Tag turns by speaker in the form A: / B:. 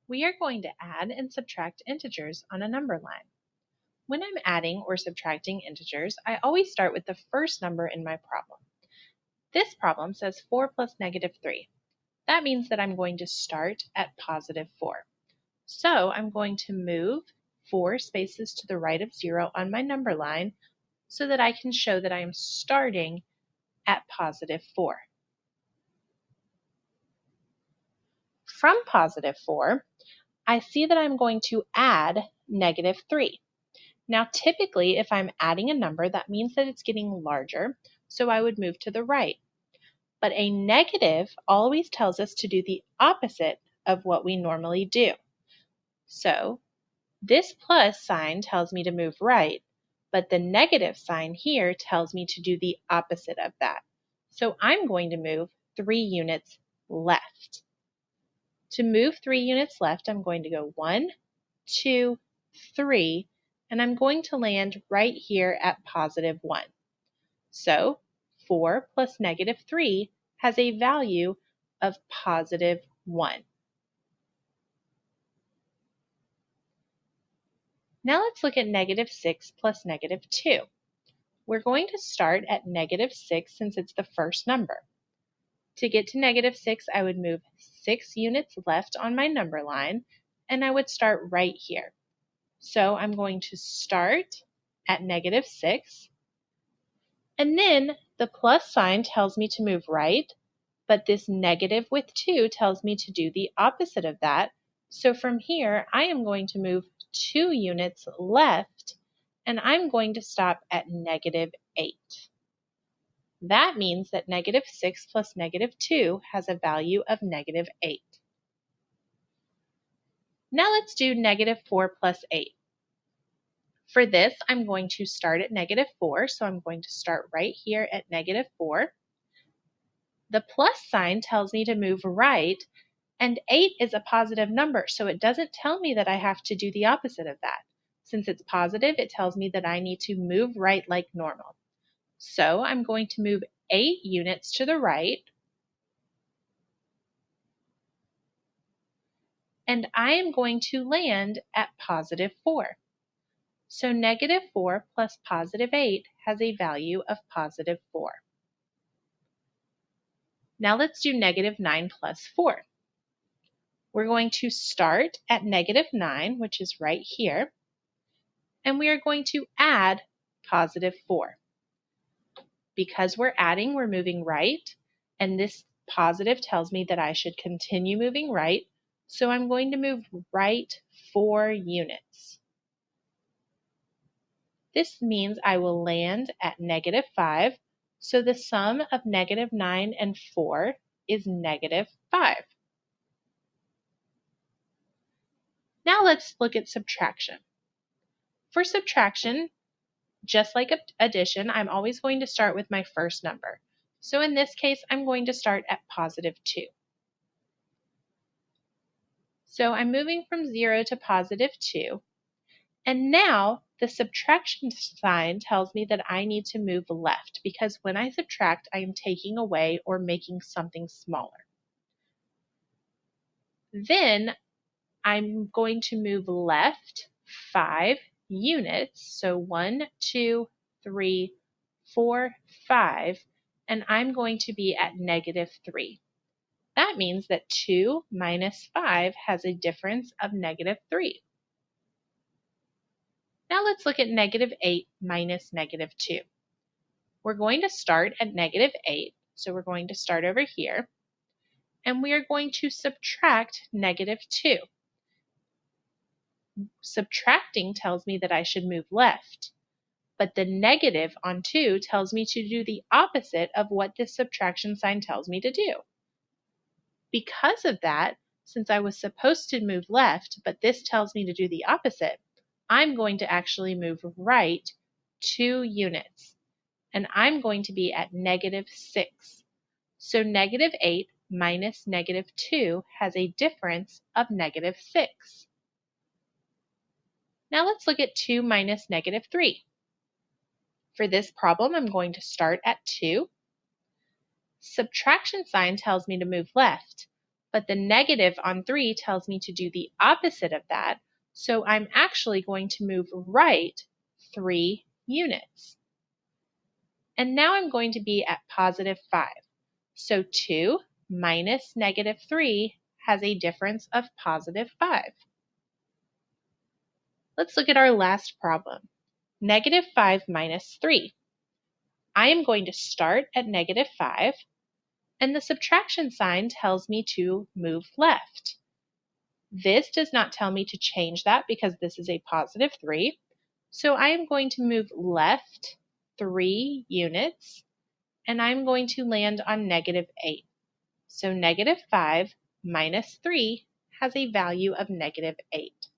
A: We are going to add and subtract integers on a number line. When I'm adding or subtracting integers, I always start with the first number in my problem. This problem says 4 plus negative 3. That means that I'm going to start at positive 4. So I'm going to move 4 spaces to the right of 0 on my number line so that I can show that I am starting at positive 4. From positive 4, I see that I'm going to add negative 3. Now typically if I'm adding a number, that means that it's getting larger, so I would move to the right. But a negative always tells us to do the opposite of what we normally do. So this plus sign tells me to move right, but the negative sign here tells me to do the opposite of that. So I'm going to move 3 units left. To move 3 units left, I'm going to go 1, 2, 3, and I'm going to land right here at positive 1. So 4 plus negative 3 has a value of positive 1. Now let's look at negative 6 plus negative 2. We're going to start at negative 6 since it's the first number. To get to negative 6, I would move 6 units left on my number line, and I would start right here. So I'm going to start at negative 6, and then the plus sign tells me to move right, but this negative with 2 tells me to do the opposite of that. So from here, I am going to move 2 units left, and I'm going to stop at negative 8. That means that negative 6 plus negative 2 has a value of negative 8. Now let's do negative 4 plus 8. For this, I'm going to start at negative 4, so I'm going to start right here at negative 4. The plus sign tells me to move right, and 8 is a positive number, so it doesn't tell me that I have to do the opposite of that. Since it's positive, it tells me that I need to move right like normal. So I'm going to move 8 units to the right, and I am going to land at positive 4. So negative 4 plus positive 8 has a value of positive 4. Now let's do negative 9 plus 4. We're going to start at negative 9, which is right here, and we are going to add positive 4. Because we're adding, we're moving right, and this positive tells me that I should continue moving right, so I'm going to move right 4 units. This means I will land at negative 5, so the sum of negative 9 and 4 is negative 5. Now let's look at subtraction. For subtraction, just like addition, I'm always going to start with my first number. So in this case, I'm going to start at positive 2. So I'm moving from 0 to positive 2. And now the subtraction sign tells me that I need to move left because when I subtract, I am taking away or making something smaller. Then I'm going to move left 5 units. So 1, 2, 3, 4, 5, and I'm going to be at negative 3. That means that 2 minus 5 has a difference of negative 3. Now let's look at negative 8 minus negative 2. We're going to start at negative 8, so we're going to start over here, and we are going to subtract negative 2. Subtracting tells me that I should move left, but the negative on 2 tells me to do the opposite of what this subtraction sign tells me to do. Because of that, since I was supposed to move left, but this tells me to do the opposite, I'm going to actually move right 2 units, and I'm going to be at negative 6. So negative 8 minus negative 2 has a difference of negative 6. Now let's look at 2 minus negative 3. For this problem, I'm going to start at 2. Subtraction sign tells me to move left, but the negative on 3 tells me to do the opposite of that, so I'm actually going to move right 3 units. And now I'm going to be at positive 5. So 2 minus negative 3 has a difference of positive 5. Let's look at our last problem. Negative 5 minus 3. I am going to start at negative 5, and the subtraction sign tells me to move left. This does not tell me to change that because this is a positive 3. So I am going to move left 3 units, and I'm going to land on negative 8. So negative 5 minus 3 has a value of negative 8.